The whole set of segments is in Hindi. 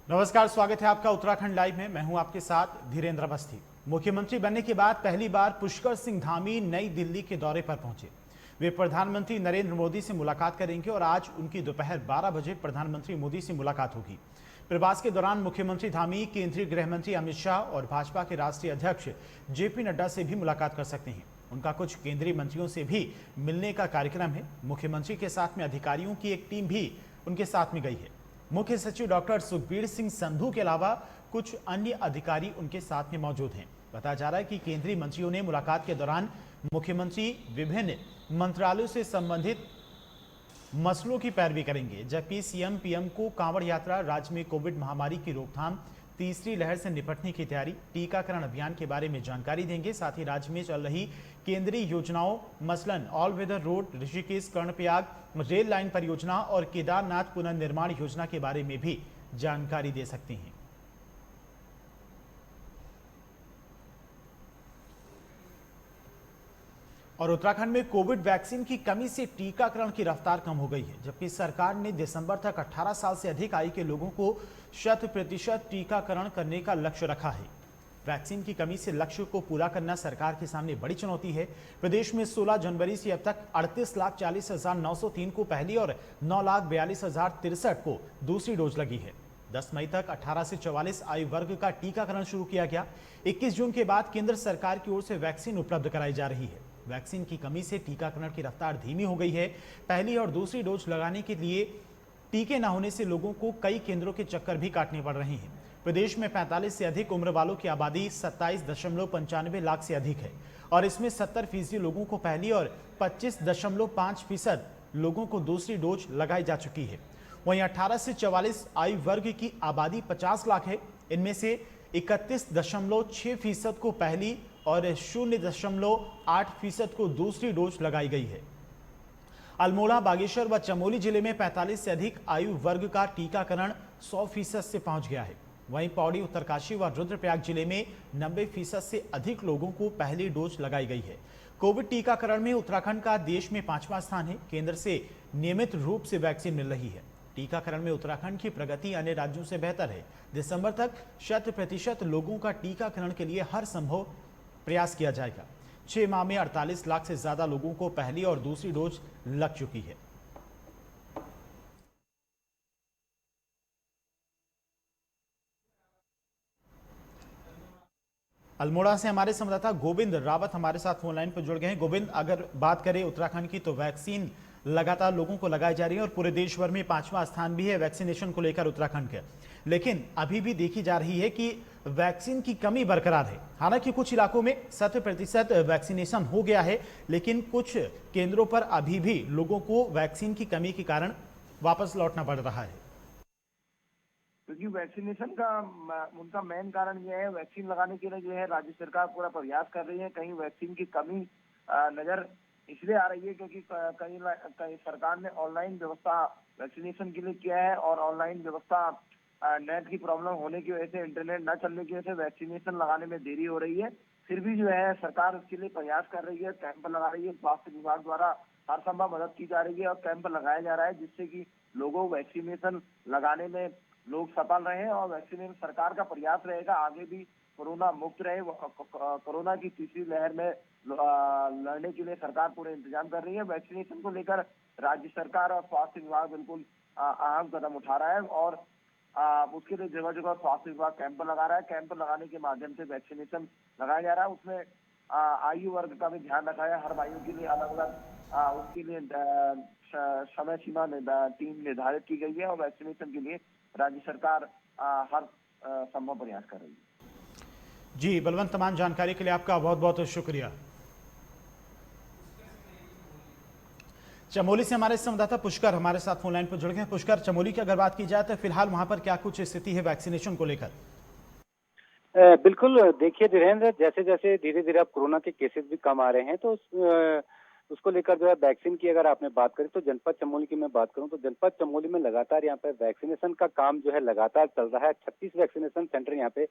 नमस्कार, स्वागत है आपका उत्तराखंड लाइव में। मैं हूं आपके साथ धीरेन्द्र अवस्थी। मुख्यमंत्री बनने के बाद पहली बार पुष्कर सिंह धामी नई दिल्ली के दौरे पर पहुंचे। वे प्रधानमंत्री नरेंद्र मोदी से मुलाकात करेंगे और आज उनकी दोपहर 12 बजे प्रधानमंत्री मोदी से मुलाकात होगी। प्रवास के दौरान मुख्यमंत्री धामी केंद्रीय गृह मंत्री अमित शाह और भाजपा के राष्ट्रीय अध्यक्ष जेपी नड्डा से भी मुलाकात कर सकते हैं। उनका कुछ केंद्रीय मंत्रियों से भी मिलने का कार्यक्रम है। मुख्यमंत्री के साथ में अधिकारियों की एक टीम भी उनके साथ में गई है। मुख्य सचिव डॉक्टर सुखबीर सिंह संधू के अलावा कुछ अन्य अधिकारी उनके साथ में मौजूद हैं। बताया जा रहा है कि केंद्रीय मंत्रियों ने मुलाकात के दौरान मुख्यमंत्री विभिन्न मंत्रालयों से संबंधित मसलों की पैरवी करेंगे, जबकि सीएम पीएम को कांवड़ यात्रा, राज्य में कोविड महामारी की रोकथाम, तीसरी लहर से निपटने की तैयारी, टीकाकरण अभियान के बारे में जानकारी देंगे। साथ ही राज्य में चल रही केंद्रीय योजनाओं मसलन all weather road, Rishikesh Karnaprayag rail line परियोजना और केदारनाथ पुनर्निर्माण योजना के बारे में भी जानकारी दे सकती हैं। और उत्तराखंड में कोविड वैक्सीन की कमी से टीकाकरण की रफ्तार कम हो गई है, जबकि सरकार ने दिसंबर तक 18 साल से अधिक आयु के लोगों को 100% टीकाकरण करने का लक्ष्य रखा है। वैक्सीन की कमी से लक्ष्य को पूरा करना सरकार के सामने बड़ी चुनौती है। प्रदेश में 16 जनवरी से अब तक 38,40,903 को पहली और 9,42,063 को दूसरी डोज लगी है। 10 मई तक 18 से 44 आयु वर्ग का टीकाकरण शुरू किया गया। 21 जून के बाद केंद्र सरकार की ओर से वैक्सीन उपलब्ध कराई जा रही है। वैक्सीन की कमी से टीकाकरण की रफ्तार धीमी हो गई है। पहली और दूसरी डोज लगाने के लिए टीके न होने से लोगों को कई केंद्रों के चक्कर भी काटने पड़ रहे हैं। प्रदेश में 45 से अधिक उम्र वालों की आबादी 27.95 लाख से अधिक है और इसमें 70% लोगों को पहली और 25.5% लोगों को दूसरी डोज लगाई जा चुकी है। वहीं 18 से 44 आयु वर्ग की आबादी 50 लाख है। इनमें से 31.6% को पहली और 0.8% को दूसरी डोज लगाई गई है। अल्मोड़ा, बागेश्वर व चमोली जिले में 45 से अधिक आयु वर्ग का टीकाकरण 100% से पहुंच गया है। वहीं पौड़ी, उत्तरकाशी व रुद्रप्रयाग जिले में 90% से अधिक लोगों को पहली डोज लगाई गई है। कोविड टीकाकरण में उत्तराखंड का देश में 5वां स्थान है। केंद्र से नियमित रूप से वैक्सीन मिल रही है। टीकाकरण में उत्तराखंड की प्रगति अन्य राज्यों से बेहतर है। दिसंबर तक 100% लोगों का टीकाकरण के लिए हर संभव प्रयास किया जाएगा। 6 माह में 48 लाख से ज्यादा लोगों को पहली और दूसरी डोज लग चुकी है। अल्मोड़ा से हमारे संवाददाता गोविंद रावत हमारे साथ फोन लाइन पर जुड़ गए हैं। गोविंद, अगर बात करें उत्तराखंड की तो वैक्सीन लगातार लोगों को लगाई जा रही है और पूरे देश भर में 5वां स्थान भी है वैक्सीनेशन को लेकर उत्तराखंड के। लेकिन अभी भी देखी जा रही है कि वैक्सीन की कमी बरकरार है। हालांकि कुछ इलाकों में 100% वैक्सीनेशन हो गया है, लेकिन कुछ केंद्रों पर अभी भी लोगों को वैक्सीन की कमी के कारण वापस लौटना पड़ रहा है। क्योंकि वैक्सीनेशन का उनका मेन कारण यह है, वैक्सीन लगाने के लिए जो है राज्य सरकार पूरा प्रयास कर रही है। कहीं वैक्सीन की कमी नजर इसलिए आ रही है क्योंकि कहीं सरकार ने ऑनलाइन व्यवस्था वैक्सीनेशन के लिए किया है और ऑनलाइन व्यवस्था नेट की प्रॉब्लम होने की वजह से, इंटरनेट न चलने की वजह से वैक्सीनेशन लगाने में देरी हो रही है। फिर भी जो है सरकार उसके लिए प्रयास कर रही है, कैंप लगा रही है। स्वास्थ्य विभाग द्वारा हर संभव मदद की जा रही है और कैंप लगाया जा रहा है जिससे कि लोगों को वैक्सीनेशन लगाने में लोग सफल रहे और वैक्सीनेशन सरकार का प्रयास रहेगा आगे भी कोरोना मुक्त रहे। कोरोना की तीसरी लहर में लड़ने के लिए सरकार पूरे इंतजाम कर रही है। वैक्सीनेशन को लेकर राज्य सरकार और स्वास्थ्य विभाग बिल्कुल अहम कदम उठा रहा है और उसके लिए जगह जगह स्वास्थ्य विभाग कैंप लगा रहा है। कैंप लगाने के माध्यम से वैक्सीनेशन लगाया जा रहा है। उसमें आयु वर्ग का भी ध्यान रखा है। हर आयु के लिए अलग अलग उसके लिए समय सीमा टीम निर्धारित की गई है और वैक्सीनेशन के लिए राज्य सरकार हर संभव प्रयास कर रही है। जी बलवंत, तमाम जानकारी के लिए आपका बहुत बहुत शुक्रिया। चमोली से हमारे संवाददाता पुष्कर हमारे साथ फोन लाइन पर जुड़ गए। पुष्कर, चमोली की अगर बात की जाए तो फिलहाल वहां पर क्या कुछ स्थिति है वैक्सीनेशन को लेकर? बिल्कुल, देखिए धीरेन्द्र, जैसे जैसे धीरे धीरे अब कोरोना के केसेस भी कम आ रहे हैं तो उसको लेकर जो है वैक्सीन की अगर आपने बात करी तो जनपद चमोली की मैं बात करूं तो जनपद चमोली में लगातार यहाँ पे वैक्सीनेशन का काम जो है लगातार चल रहा है। 36 वैक्सीनेशन सेंटर यहाँ पे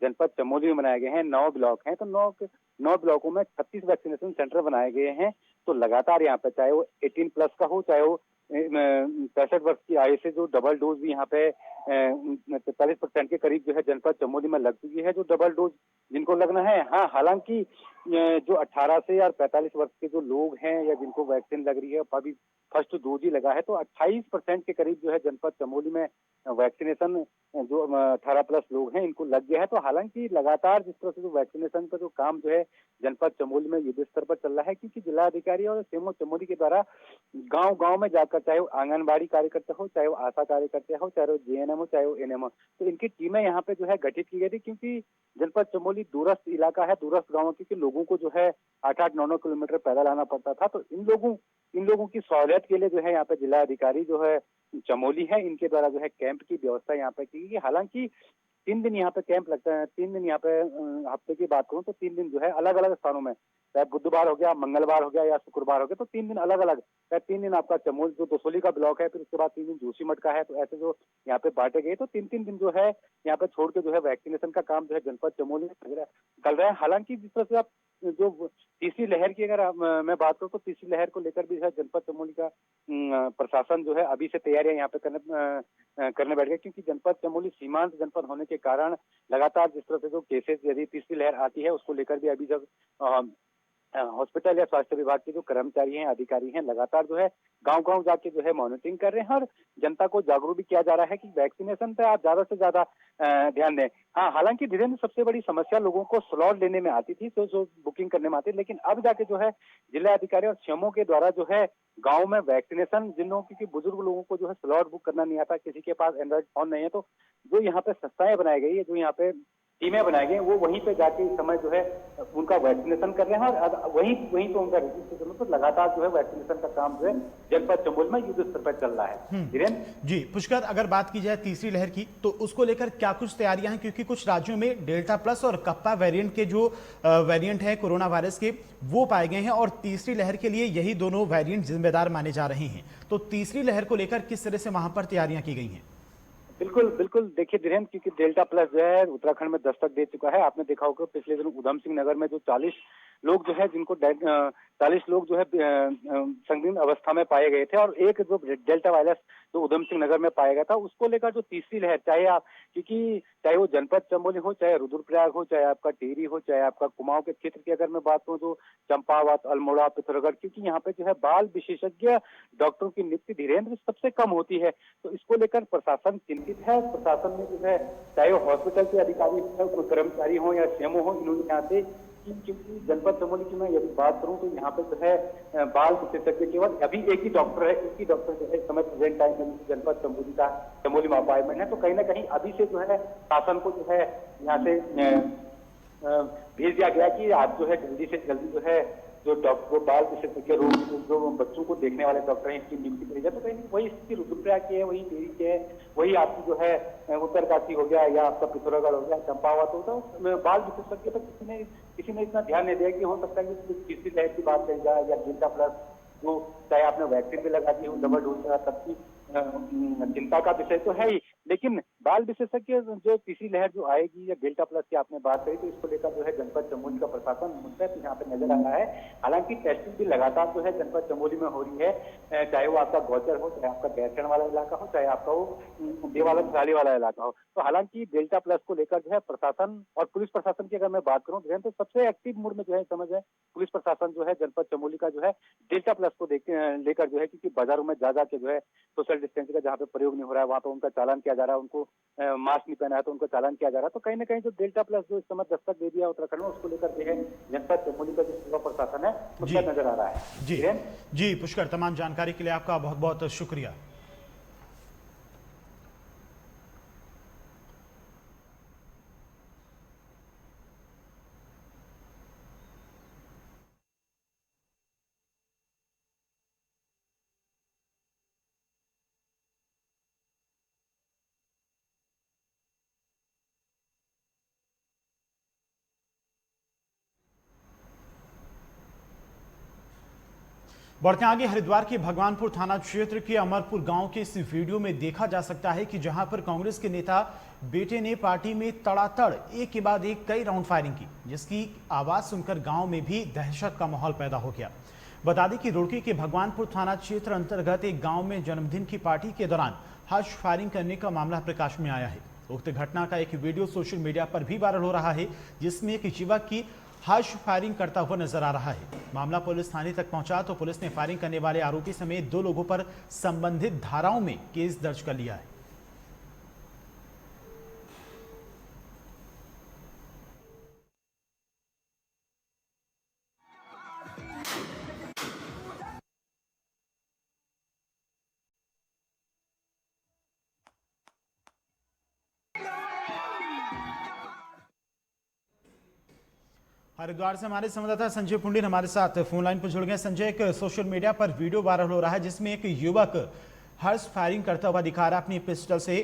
जनपद चमोली में बनाए गए हैं। 9 ब्लॉक हैं तो 9 ब्लॉकों में 36 वैक्सीनेशन सेंटर बनाए गए हैं। तो लगातार यहाँ पे चाहे वो 18+ का हो, चाहे वो 65 वर्ष की आयु से जो डबल डोज भी यहाँ पे 43% के करीब जो है जनपद चमोली में लग चुकी है जो डबल डोज जिनको लगना है। हाँ, हालांकि जो 18 से या 45 वर्ष के जो लोग हैं या जिनको वैक्सीन लग रही है अभी फर्स्ट डोज ही लगा है, तो 28% के करीब जो है जनपद चमोली में वैक्सीनेशन जो 18 प्लस लोग हैं इनको लग गया है। तो हालांकि लगातार जिस तरह से जो वैक्सीनेशन का जो काम जो है जनपद चमोली में युद्ध स्तर पर चल रहा है, क्योंकि जिलाधिकारी और सीएमओ चमोली के द्वारा गांव गांव में जाकर, चाहे वो आंगनबाड़ी कार्यकर्ता हो, चाहे वो आशा कार्यकर्ता हो, चाहे वो जेएनएम हो, चाहे वो एनएम हो, तो इनकी टीमें यहाँ पे जो है गठित की गई थी, क्योंकि जनपद चमोली दूरस्थ इलाका है, दूरस्थ गाँव, क्योंकि लोगों को जो है 8-8, 9-9 किलोमीटर पैदल आना पड़ता था। तो इन लोगों की सहूलियत के लिए जो है यहाँ पे जिला अधिकारी जो है चमोली है, इनके द्वारा जो है कैंप की व्यवस्था यहाँ पे की गई। हालांकि 3 दिन यहाँ पे कैंप लगता है। 3 दिन यहाँ पे हफ्ते की बात करूँ तो 3 दिन जो है अलग अलग स्थानों में, चाहे बुधवार हो गया, मंगलवार हो गया या शुक्रवार हो गया, तो 3 दिन अलग अलग, चाहे 3 दिन आपका चमोली जो दसोली का ब्लॉक है, फिर उसके बाद 3 दिन जोशीमठ का है, तो ऐसे जो यहाँ पे बांटे गए, तो 3-3 दिन जो है यहाँ पे छोड़ के जो है वैक्सीनेशन का काम जो है जनपद चमोली में चल रहा है। हालांकि जिस तरह से आप जो तीसरी लहर की अगर मैं बात करूँ तो तीसरी लहर को लेकर भी है जनपद चमोली का प्रशासन जो है अभी से तैयारियां यहाँ पे करने बैठ गए, क्योंकि जनपद चमोली सीमांत जनपद होने के कारण लगातार जिस तरह से जो केसेस यदि तीसरी लहर आती है उसको लेकर भी अभी जब हॉस्पिटल या स्वास्थ्य विभाग के जो कर्मचारी हैं, अधिकारी हैं, लगातार जो है गांव-गांव जाके जो है मॉनिटरिंग कर रहे हैं और जनता को जागरूक भी किया जा रहा है कि वैक्सीनेशन पे आप ज्यादा से ज्यादा ध्यान दें। हाँ, हालांकि धीरे-धीरे सबसे बड़ी समस्या लोगों को स्लॉट लेने में आती थी, तो जो बुकिंग करने में आती, लेकिन अब जाके जो है जिला अधिकारी और सीएमओ के द्वारा जो है गाँव में वैक्सीनेशन, जिन लोगों की बुजुर्ग लोगों को जो है स्लॉट बुक करना नहीं आता, किसी के पास एंड्रॉइड फोन नहीं है, तो जो यहाँ पे संस्थाएं बनाई गई है, जो यहाँ पे टीमें बनाई गई, वो वहीं पे जाके इस समय जो है उनका वैक्सीनेशन कर रहे हैं और वहीं तो उनका रजिस्ट्रेशन, तो लगातार जो है वैक्सीनेशन का काम जो है जनपद चमोली में युद्ध स्तर पर चल रहा है। धीरेन्द्र जी पुष्कर, अगर बात की जाए तीसरी लहर की, तो उसको लेकर क्या कुछ तैयारियां हैं? क्योंकि कुछ राज्यों में डेल्टा प्लस और कप्पा वेरिएंट के जो वेरिएंट है कोरोना वायरस के, वो पाए गए हैं और तीसरी लहर के लिए यही दोनों वेरिएंट जिम्मेदार माने जा रहे हैं। तो तीसरी लहर को लेकर किस तरह से वहां पर तैयारियां की गई हैं? बिल्कुल देखिए धीरेन्द्र, क्योंकि डेल्टा प्लस जो है उत्तराखंड में दस्तक दे चुका है। आपने देखा होगा पिछले दिनों उधम सिंह नगर में जो 40 लोग जो है जिनको 40 लोग जो है संदिग्ध अवस्था में पाए गए थे, और एक जो डेल्टा वायरस जो उधम सिंह नगर में पाया गया था, उसको लेकर जो तीसरी लहर, चाहे वो जनपद चमोली हो, चाहे रुद्रप्रयाग हो, चाहे आपका टिहरी हो, चाहे आपका कुमाऊं के क्षेत्र की अगर मैं बात करूं तो चंपावत, अल्मोड़ा, पिथौरागढ़, क्योंकि यहाँ पे जो है बाल विशेषज्ञ डॉक्टरों की नियुक्ति धीरेन्द्र सबसे कम होती है, तो इसको लेकर प्रशासन चिंतित है। प्रशासन में जो है चाहे वो हॉस्पिटल के अधिकारी हो, कर्मचारी हो या सीएमओ हो, इन्होंने यहाँ से, क्योंकि जनपद चमोली की मैं यदि बात करूं तो यहाँ पे जो है बाल विशेषज्ञ केवल अभी एक ही डॉक्टर है, एक ही डॉक्टर जो है समय प्रेजेंट टाइम में जनपद चमोली में अपॉइंटमेंट है, तो कहीं ना कहीं अभी से जो है शासन को जो है यहाँ से भेज दिया गया कि आप जो है जल्दी से जल्दी जो है जो डॉक्टर बाल विशेषज्ञ रोग जो बच्चों को देखने वाले डॉक्टर हैं, इनकी नियुक्ति करी जाए। तो कहीं वही स्थिति रुद्रप्रयाग की है, वही टिहरी की है, वही आपकी जो है उत्तरकाशी हो गया या आपका पिथौरागढ़ हो गया, चंपावत हो गया, बाल विशेषज्ञ पर किसी ने इतना ध्यान नहीं दिया कि हो सकता है कि तीसरी लहर की बात करी जाए या डेल्टा प्लस, जो चाहे आपने वैक्सीन भी लगा दी हो, डबल डोज लगा, तब की चिंता का विषय तो है ही, लेकिन बाल विशेषज्ञ जो तीसरी लहर जो आएगी या डेल्टा प्लस की आपने बात करी, तो इसको लेकर जो है जनपद चमोली का प्रशासन मुस्तैद यहाँ पे नजर आ रहा है। हालांकि टेस्टिंग भी लगातार जो है जनपद चमोली में हो रही है, चाहे वो आपका गौचर हो, चाहे आपका गैरसैंण वाला इलाका हो, चाहे आपका वो देवाला थराली वाला इलाका हो। तो हालांकि डेल्टा प्लस को लेकर जो है प्रशासन और पुलिस प्रशासन की अगर मैं बात करूँ तो सबसे एक्टिव मोड में जो है समझ है पुलिस प्रशासन जो है जनपद चमोली का जो है डेल्टा प्लस को लेकर जो है, क्योंकि बाजारों में जा के जो है सोशल डिस्टेंसिंग का जहाँ पे प्रयोग नहीं हो रहा है वहाँ पे उनका चालान किया जा रहा है, उनको मास्क नहीं पहना है तो उनका चालान किया जा रहा है। तो कहीं ना कहीं जो डेल्टा प्लस जो इस समय दस्तक दे दिया उत्तराखंड में, उसको लेकर जो है जनपद चमोली का जो सेवा प्रशासन है उसका नजर आ रहा है। जी पुष्कर, तमाम जानकारी के लिए आपका बहुत बहुत शुक्रिया। बढ़ते आगे, हरिद्वार के भगवानपुर थाना क्षेत्र के अमरपुर गांव के इस वीडियो में देखा जा सकता है कि जहां पर कांग्रेस के नेता बेटे ने पार्टी में तड़ातड़ एक के बाद एक कई राउंड फायरिंग की, जिसकी आवाज सुनकर गांव में भी दहशत का माहौल पैदा हो गया। बता दें कि रुड़की के भगवानपुर थाना क्षेत्र अंतर्गत एक गांव में जन्मदिन की पार्टी के दौरान हर्ष फायरिंग करने का मामला प्रकाश में आया है। उक्त घटना का एक वीडियो सोशल मीडिया पर भी वायरल हो रहा है, जिसमें एक युवक की हर्ष फायरिंग करता हुआ नजर आ रहा है। मामला पुलिस थाने तक पहुंचा तो पुलिस ने फायरिंग करने वाले आरोपी समेत 2 लोगों पर संबंधित धाराओं में केस दर्ज कर लिया है। हरिद्वार से हमारे संवाददाता संजय पुंडीर हमारे साथ फोन लाइन पर जुड़ गए। संजय, एक सोशल मीडिया पर वीडियो वायरल हो रहा है जिसमें एक युवक हर्ष फायरिंग करता हुआ दिखा रहा है अपनी पिस्टल से।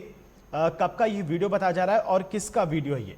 कब का ये वीडियो बताया जा रहा है और किसका वीडियो है ये?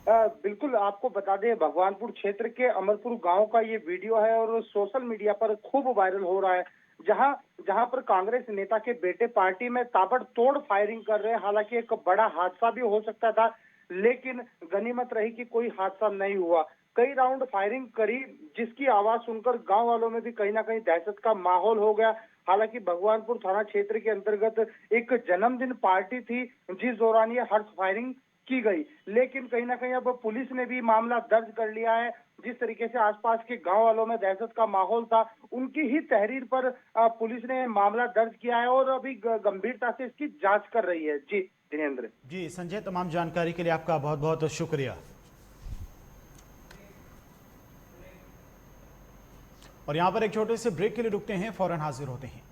बिल्कुल, आपको बता दें भगवानपुर क्षेत्र के अमरपुर गांव का ये वीडियो है और सोशल मीडिया पर खूब वायरल हो रहा है, जहां पर कांग्रेस नेता के बेटे पार्टी में ताबड़तोड़ फायरिंग कर रहे हैं। हालांकि एक बड़ा हादसा भी हो सकता था, लेकिन गनीमत रही कि कोई हादसा नहीं हुआ। कई राउंड फायरिंग करी, जिसकी आवाज सुनकर गांव वालों में भी कहीं ना कहीं दहशत का माहौल हो गया। हालांकि भगवानपुर थाना क्षेत्र के अंतर्गत एक जन्मदिन पार्टी थी, जिस दौरान ये हर्ष फायरिंग की गई, लेकिन कहीं ना कहीं अब पुलिस ने भी मामला दर्ज कर लिया है। जिस तरीके से आसपास के गांव वालों में दहशत का माहौल था, उनकी ही तहरीर पर पुलिस ने मामला दर्ज किया है और अभी गंभीरता से इसकी जांच कर रही है। जी दिनेंद्र। जी संजय, तमाम जानकारी के लिए आपका बहुत बहुत शुक्रिया। और यहां पर एक छोटे से ब्रेक के लिए रुकते हैं, फौरन हाजिर होते हैं।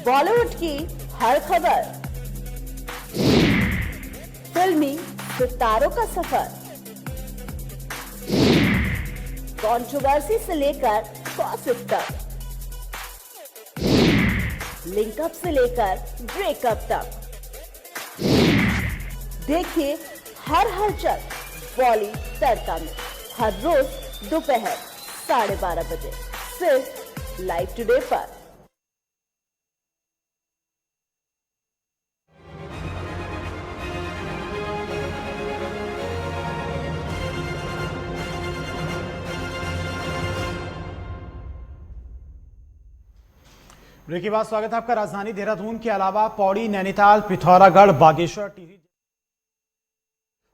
बॉलीवुड की हर खबर, फिल्मी सितारों का सफर, कंट्रोवर्सी से लेकर गॉसिप तक, लिंकअप से लेकर ब्रेकअप तक, देखिए हर हलचल बॉली तड़का में हर रोज दोपहर 12:30 बजे सिर्फ लाइव टुडे पर। ब्रेक के बाद स्वागत है आपका। राजधानी देहरादून के अलावा पौड़ी, नैनीताल, पिथौरागढ़, बागेश्वर, टिहरी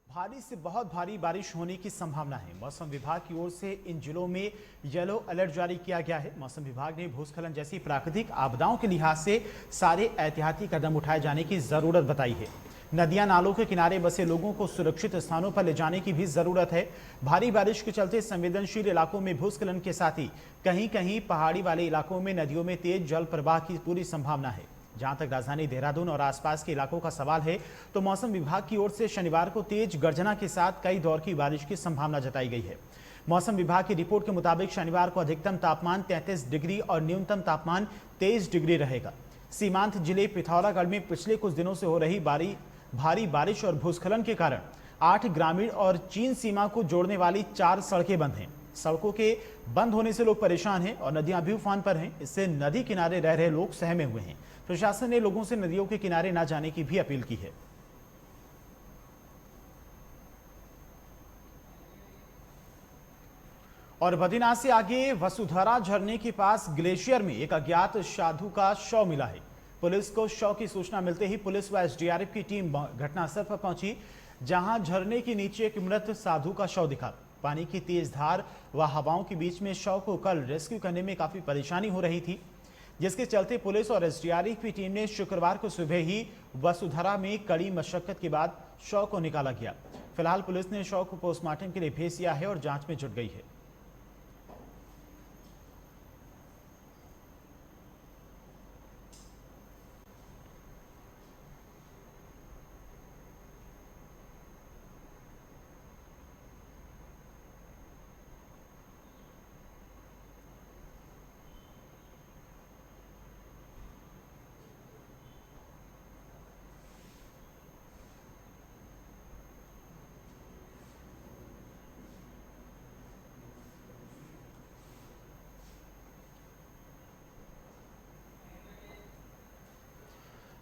भारी से बहुत भारी बारिश होने की संभावना है। मौसम विभाग की ओर से इन जिलों में येलो अलर्ट जारी किया गया है। मौसम विभाग ने भूस्खलन जैसी प्राकृतिक आपदाओं के लिहाज से सारे एहतियाती कदम उठाए जाने की जरूरत बताई है। नदियां नालों के किनारे बसे लोगों को सुरक्षित स्थानों पर ले जाने की भी जरूरत है। भारी बारिश के चलते संवेदनशील इलाकों में भूस्खलन के साथ ही कहीं कहीं पहाड़ी वाले इलाकों में नदियों में तेज जल प्रवाह की पूरी संभावना है। जहां तक राजधानी देहरादून और आसपास के इलाकों का सवाल है, तो मौसम विभाग की ओर से शनिवार को तेज गर्जना के साथ कई दौर की बारिश की संभावना जताई गई है। मौसम विभाग की रिपोर्ट के मुताबिक शनिवार को अधिकतम तापमान 33 डिग्री और न्यूनतम तापमान 23 डिग्री रहेगा। सीमांत जिले पिथौरागढ़ में पिछले कुछ दिनों से हो रही भारी बारिश और भूस्खलन के कारण 8 ग्रामीण और चीन सीमा को जोड़ने वाली 4 सड़कें बंद हैं। सड़कों के बंद होने से लोग परेशान हैं और नदियां भी उफान पर हैं। इससे नदी किनारे रह रहे लोग सहमे हुए हैं। प्रशासन ने लोगों से नदियों के किनारे न जाने की भी अपील की है। और बद्रीनाथ से आगे वसुधरा झरने के पास ग्लेशियर में एक अज्ञात साधु का शव मिला है। पुलिस को शव की सूचना मिलते ही पुलिस व एसडीआरएफ की टीम घटनास्थल पर पहुंची। जहां झरने के नीचे एक मृत साधु का शव दिखा। पानी की तेज धार व हवाओं के बीच में शव को कल रेस्क्यू करने में काफी परेशानी हो रही थी, जिसके चलते पुलिस और एसडीआरएफ की टीम ने शुक्रवार को सुबह ही वसुधरा में कड़ी मशक्कत के बाद शव को निकाला गया। फिलहाल पुलिस ने शव को पोस्टमार्टम के लिए भेज दिया है और जांच में जुट गई है।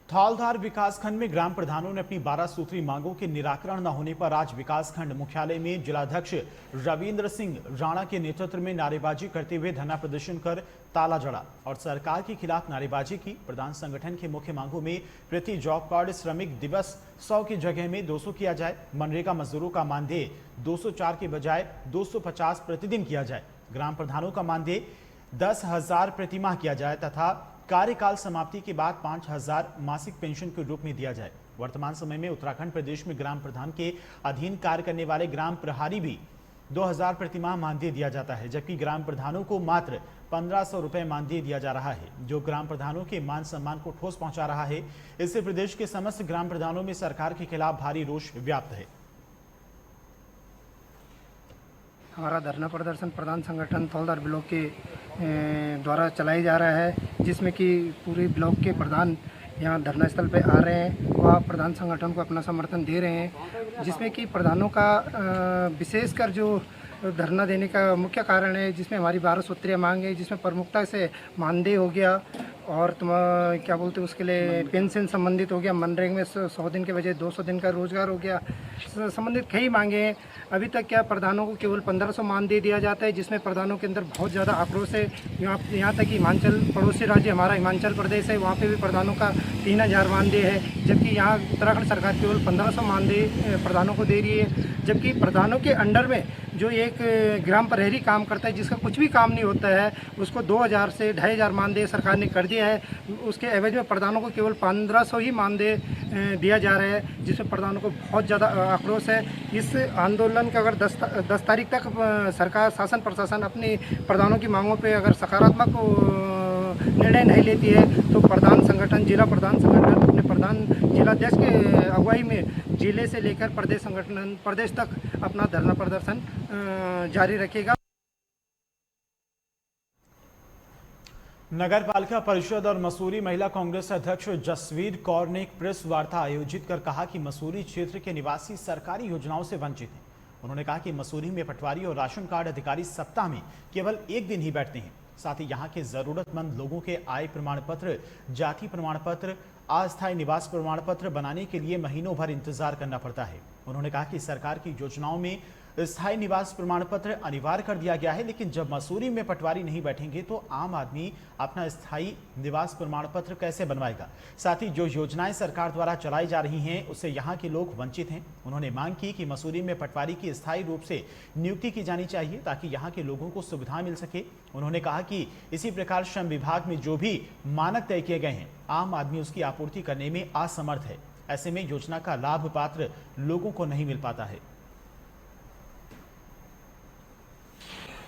थौलधार विकासखंड में ग्राम प्रधानों ने अपनी 12 सूत्री मांगों के निराकरण न होने पर आज विकासखंड मुख्यालय में जिलाध्यक्ष रविंद्र सिंह राणा के नेतृत्व में नारेबाजी करते हुए धरना प्रदर्शन कर ताला जड़ा और सरकार के खिलाफ नारेबाजी की। प्रधान संगठन की मुख्य मांगों में प्रति जॉब कार्ड श्रमिक दिवस 100 की जगह में 200 किया जाए, मनरेगा मजदूरों का मानदेय 204 के बजाय 250 प्रतिदिन किया जाए, ग्राम प्रधानों का मानदेय 10,000 प्रतिमाह किया जाए तथा कार्यकाल समाप्ति के बाद 5,000 मासिक पेंशन के रूप में दिया जाए। वर्तमान समय में उत्तराखंड प्रदेश में ग्राम प्रधान के अधीन कार्य करने वाले ग्राम प्रभारी भी 2,000 प्रतिमाह मानदेय दिया जाता है, जबकि ग्राम प्रधानों को मात्र 1,500 रुपए मानदेय दिया जा रहा है, जो ग्राम प्रधानों के मान सम्मान को ठोस पहुंचा रहा है। इससे प्रदेश के समस्त ग्राम प्रधानों में सरकार के खिलाफ भारी रोष व्याप्त है। हमारा धरना प्रदर्शन प्रधान संगठन थौलधार ब्लॉक के द्वारा चलाया जा रहा है, जिसमें कि पूरे ब्लॉक के प्रधान यहाँ धरना स्थल पे आ रहे हैं, वह प्रधान संगठन को अपना समर्थन दे रहे हैं, जिसमें कि प्रधानों का विशेषकर जो धरना देने का मुख्य कारण है, जिसमें हमारी 12 सूत्रीय मांग है, जिसमें प्रमुखता से मानदेय हो गया और क्या बोलते हैं उसके लिए पेंशन संबंधित हो गया, मनरेगा में 100 दिन के बजाय 200 दिन का रोजगार हो गया, संबंधित कई मांगे हैं। अभी तक क्या प्रधानों को केवल 1,500 मानदेय दिया जाता है, जिसमें प्रधानों के अंदर बहुत ज़्यादा आक्रोश है। यहाँ तक कि हिमाचल पड़ोसी राज्य हमारा हिमाचल प्रदेश है, वहाँ पे भी प्रधानों का 3,000 मानदेय है, जबकि यहाँ उत्तराखंड सरकार केवल 1,500 मानदेय प्रधानों को दे रही है। जबकि प्रधानों के अंडर में जो एक ग्राम प्रहरी काम करता है, जिसका कुछ भी काम नहीं होता है, उसको 2,000 से 2,500 मानदेय सरकार ने कर दिया है। उसके एवज में प्रधानों को केवल 1,500 ही मानदेय दिया जा रहा है, जिसमें प्रधानों को बहुत ज़्यादा आक्रोश है। इस आंदोलन का अगर 10 तारीख तक सरकार शासन प्रशासन अपनी प्रधानों की मांगों पर अगर सकारात्मक निर्णय नहीं लेती है, तो प्रधान संगठन जिला प्रधान संगठन अपने प्रधान जिलाध्यक्ष के अगुवाई में जिले से लेकर प्रदेश संगठन प्रदेश तक अपना धरना प्रदर्शन जारी रखेगा। नगर पालिका परिषद और मसूरी महिला कांग्रेस अध्यक्ष जसवीर कौर ने एक प्रेस वार्ता आयोजित कर कहा कि मसूरी क्षेत्र के निवासी सरकारी योजनाओं से वंचित हैं। उन्होंने कहा कि मसूरी में पटवारी और राशन कार्ड अधिकारी सप्ताह में केवल एक दिन ही बैठते हैं। साथ ही यहाँ के जरूरतमंद लोगों के आय प्रमाण पत्र, जाति प्रमाण पत्र, अस्थायी निवास प्रमाण पत्र बनाने के लिए महीनों भर इंतजार करना पड़ता है। उन्होंने कहा कि सरकार की योजनाओं में स्थायी निवास प्रमाण पत्र अनिवार्य कर दिया गया है, लेकिन जब मसूरी में पटवारी नहीं बैठेंगे तो आम आदमी अपना स्थायी निवास प्रमाण पत्र कैसे बनवाएगा। साथ ही जो योजनाएं सरकार द्वारा चलाई जा रही हैं उससे यहाँ के लोग वंचित हैं। उन्होंने मांग की कि मसूरी में पटवारी की स्थायी रूप से नियुक्ति की जानी चाहिए ताकि यहाँ के लोगों को सुविधा मिल सके। उन्होंने कहा कि इसी प्रकार श्रम विभाग में जो भी मानक तय किए गए हैं, आम आदमी उसकी आपूर्ति करने में असमर्थ है। ऐसे में योजना का लाभ पात्र लोगों को नहीं मिल पाता है।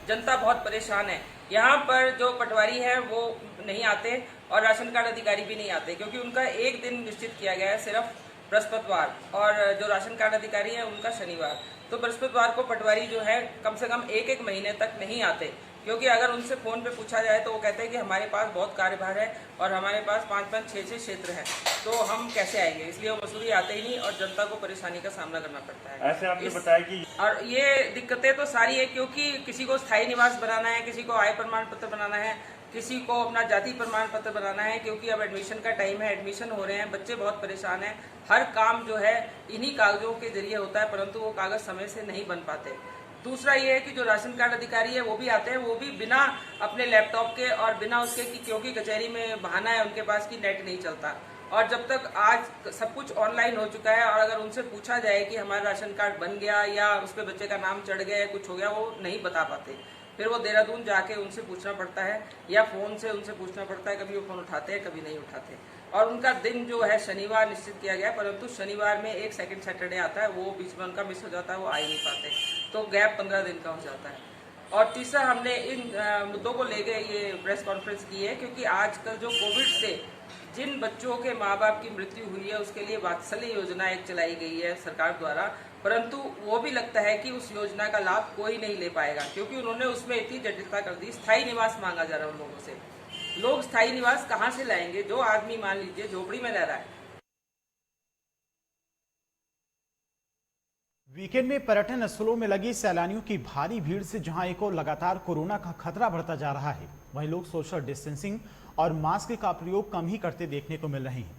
जनता बहुत परेशान है। यहाँ पर जो पटवारी है वो नहीं आते और राशन कार्ड अधिकारी भी नहीं आते, क्योंकि उनका एक दिन निश्चित किया गया है, सिर्फ बृहस्पतिवार, और जो राशन कार्ड अधिकारी है उनका शनिवार। तो बृहस्पतिवार को पटवारी जो है कम से कम एक महीने तक नहीं आते, क्योंकि अगर उनसे फ़ोन पे पूछा जाए तो वो कहते हैं कि हमारे पास बहुत कार्यभार है और हमारे पास 5-5, 6-6 क्षेत्र हैं, तो हम कैसे आएंगे। इसलिए वो मसूरी आते ही नहीं और जनता को परेशानी का सामना करना पड़ता है। ऐसे आपने बताया कि और ये दिक्कतें तो सारी है, क्योंकि किसी को स्थायी निवास बनाना है, किसी को आय प्रमाण पत्र बनाना है, किसी को अपना जाति प्रमाण पत्र बनाना है, क्योंकि अब एडमिशन का टाइम है, एडमिशन हो रहे हैं, बच्चे बहुत परेशान हैं। हर काम जो है इन्हीं कागजों के जरिए होता है, परंतु वो कागज समय से नहीं बन पाते। दूसरा ये है कि जो राशन कार्ड अधिकारी है वो भी आते हैं, वो भी बिना अपने लैपटॉप के और बिना उसके कि क्योंकि कचहरी में बहाना है उनके पास कि नेट नहीं चलता, और जब तक आज सब कुछ ऑनलाइन हो चुका है और अगर उनसे पूछा जाए कि हमारा राशन कार्ड बन गया या उस पर बच्चे का नाम चढ़ गया या कुछ हो गया, वो नहीं बता पाते। फिर वो देहरादून जाके उनसे पूछना पड़ता है या फ़ोन से उनसे पूछना पड़ता है। कभी वो फ़ोन उठाते हैं, कभी नहीं उठाते। और उनका दिन जो है शनिवार निश्चित किया गया, परंतु शनिवार में एक सेकंड सैटरडे आता है, वो बीच में उनका मिस हो जाता है, वो आ ही नहीं पाते, तो गैप 15 दिन का हो जाता है। और तीसरा, हमने इन मुद्दों को लेकर ये प्रेस कॉन्फ्रेंस की है क्योंकि आजकल जो कोविड से जिन बच्चों के माँ बाप की मृत्यु हुई है उसके लिए वात्सल्य योजना एक चलाई गई है सरकार द्वारा, परंतु वो भी लगता है कि उस योजना का लाभ कोई नहीं ले पाएगा क्योंकि उन्होंने उसमें इतनी जटिलता कर दी। स्थायी निवास मांगा जा रहा है उन लोगों से। लोग स्थायी निवास कहाँ से लाएंगे? जो आदमी मान लीजिए झोपड़ी में रह रहा है। वीकेंड में पर्यटन स्थलों में लगी सैलानियों की भारी भीड़ से जहां एक और लगातार कोरोना का खतरा बढ़ता जा रहा है, वहीं लोग सोशल डिस्टेंसिंग और मास्क का प्रयोग कम ही करते देखने को मिल रहे हैं,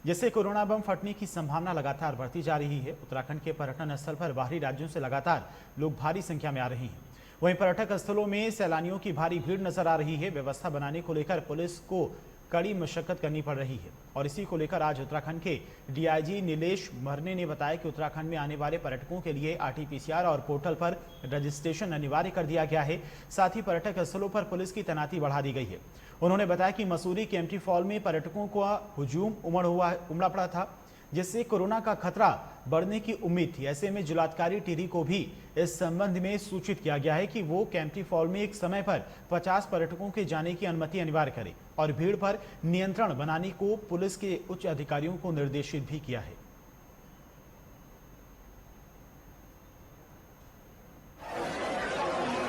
जिससे कोरोना बम फटने की संभावना लगातार बढ़ती जा रही है। उत्तराखंड के पर्यटन स्थल पर बाहरी राज्यों से लगातार लोग भारी संख्या में आ रहे हैं। वहीं पर्यटक स्थलों में सैलानियों की भारी भीड़ नजर आ रही है। व्यवस्था बनाने को लेकर पुलिस को कड़ी मशक्कत करनी पड़ रही है और इसी को लेकर आज उत्तराखंड के डीआईजी नीलेश मरने ने बताया कि उत्तराखंड में आने वाले पर्यटकों के लिए आरटीपीसीआर और पोर्टल पर रजिस्ट्रेशन अनिवार्य कर दिया गया है। साथ ही पर्यटक स्थलों पर पुलिस की तैनाती बढ़ा दी गई है। उन्होंने बताया कि मसूरी केम्प्टी फॉल में पर्यटकों का हुजूम उमड़ा पड़ा था, जिससे कोरोना का खतरा बढ़ने की उम्मीद थी। ऐसे में जिलाधिकारी टिहरी को भी इस संबंध में सूचित किया गया है कि वो केम्प्टी फॉल में एक समय पर 50 पर्यटकों के जाने की अनुमति अनिवार्य करे और भीड़ पर नियंत्रण बनाने को पुलिस के उच्च अधिकारियों को निर्देशित भी किया है।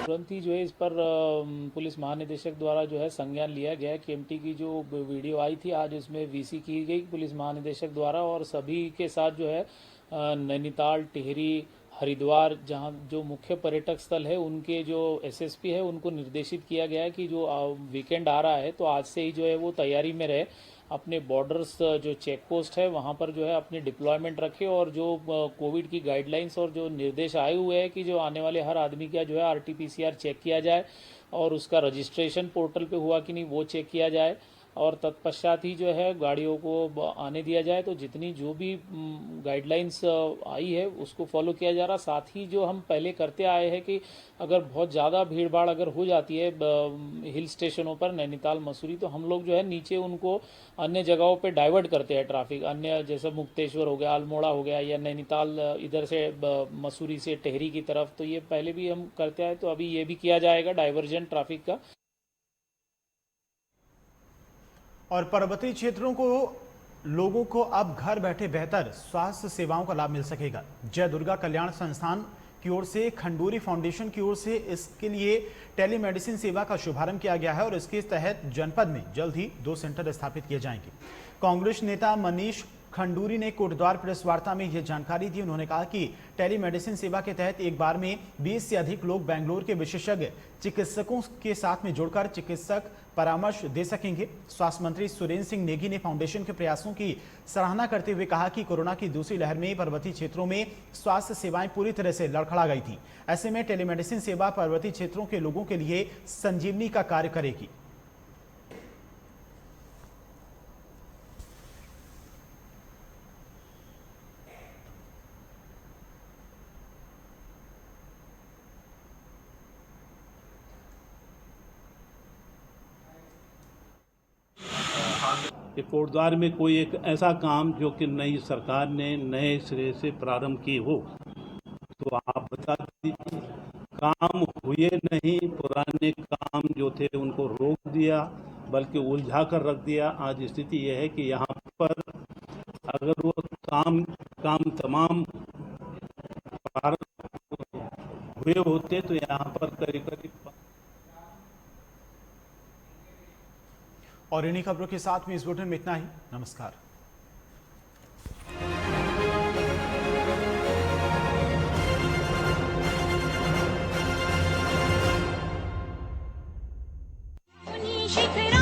तुरंत ही जो है इस पर पुलिस महानिदेशक द्वारा जो है संज्ञान लिया गया। केम्प्टी की जो वीडियो आई थी आज उसमें वीसी की गई पुलिस महानिदेशक द्वारा और सभी के साथ जो है नैनीताल, टिहरी, हरिद्वार जहां जो मुख्य पर्यटक स्थल है उनके जो एसएसपी है उनको निर्देशित किया गया है कि जो वीकेंड आ रहा है तो आज से ही जो है वो तैयारी में रहे। अपने बॉर्डर्स जो चेक पोस्ट है वहां पर जो है अपनी डिप्लॉयमेंट रखे और जो कोविड की गाइडलाइंस और जो निर्देश आए हुए हैं कि जो आने वाले हर आदमी का जो है आरटीपीसीआर चेक किया जाए और उसका रजिस्ट्रेशन पोर्टल पे हुआ कि नहीं वो चेक किया जाए और तत्पश्चात ही जो है गाड़ियों को आने दिया जाए। तो जितनी जो भी गाइडलाइंस आई है उसको फॉलो किया जा रहा। साथ ही जो हम पहले करते आए हैं कि अगर बहुत ज़्यादा भीड़ भाड़ अगर हो जाती है हिल स्टेशनों पर नैनीताल, मसूरी, तो हम लोग जो है नीचे उनको अन्य जगहों पे डाइवर्ट करते हैं ट्रैफिक। अन्य जैसे मुक्तेश्वर हो गया, अल्मोड़ा हो गया या नैनीताल इधर से मसूरी से टिहरी की तरफ, तो ये पहले भी हम करते आए तो अभी ये भी किया जाएगा डाइवर्जन ट्रैफिक का। और पर्वतीय क्षेत्रों को लोगों को अब घर बैठे बेहतर स्वास्थ्य सेवाओं का लाभ मिल सकेगा। जय दुर्गा कल्याण संस्थान की ओर से खंडूरी फाउंडेशन की ओर से इसके लिए टेलीमेडिसिन सेवा का शुभारंभ किया गया है और इसके तहत जनपद में जल्द ही 2 सेंटर स्थापित किए जाएंगे। कांग्रेस नेता मनीष खंडूरी ने कोटद्वार प्रेस वार्ता में यह जानकारी दी। उन्होंने कहा कि टेलीमेडिसिन सेवा के तहत एक बार में 20 से अधिक लोग बेंगलुरु के विशेषज्ञ चिकित्सकों के साथ में जुड़कर चिकित्सक परामर्श दे सकेंगे। स्वास्थ्य मंत्री सुरेंद्र सिंह नेगी ने फाउंडेशन के प्रयासों की सराहना करते हुए कहा कि कोरोना की दूसरी लहर में पर्वतीय क्षेत्रों में स्वास्थ्य सेवाएं पूरी तरह से लड़खड़ा गई थी। ऐसे में टेलीमेडिसिन सेवा पर्वतीय क्षेत्रों के लोगों के लिए संजीवनी का कार्य करेगी। कोटद्वार में कोई एक ऐसा काम जो कि नई सरकार ने नए सिरे से प्रारंभ की हो तो आप बता दीजिए। काम हुए नहीं, पुराने काम जो थे उनको रोक दिया बल्कि उलझा कर रख दिया। आज स्थिति यह है कि यहाँ पर अगर वो काम तमाम हुए होते तो यहाँ पर करीब और इन्हीं खबरों के साथ में इस बुलेटिन में इतना ही। नमस्कार। शिखर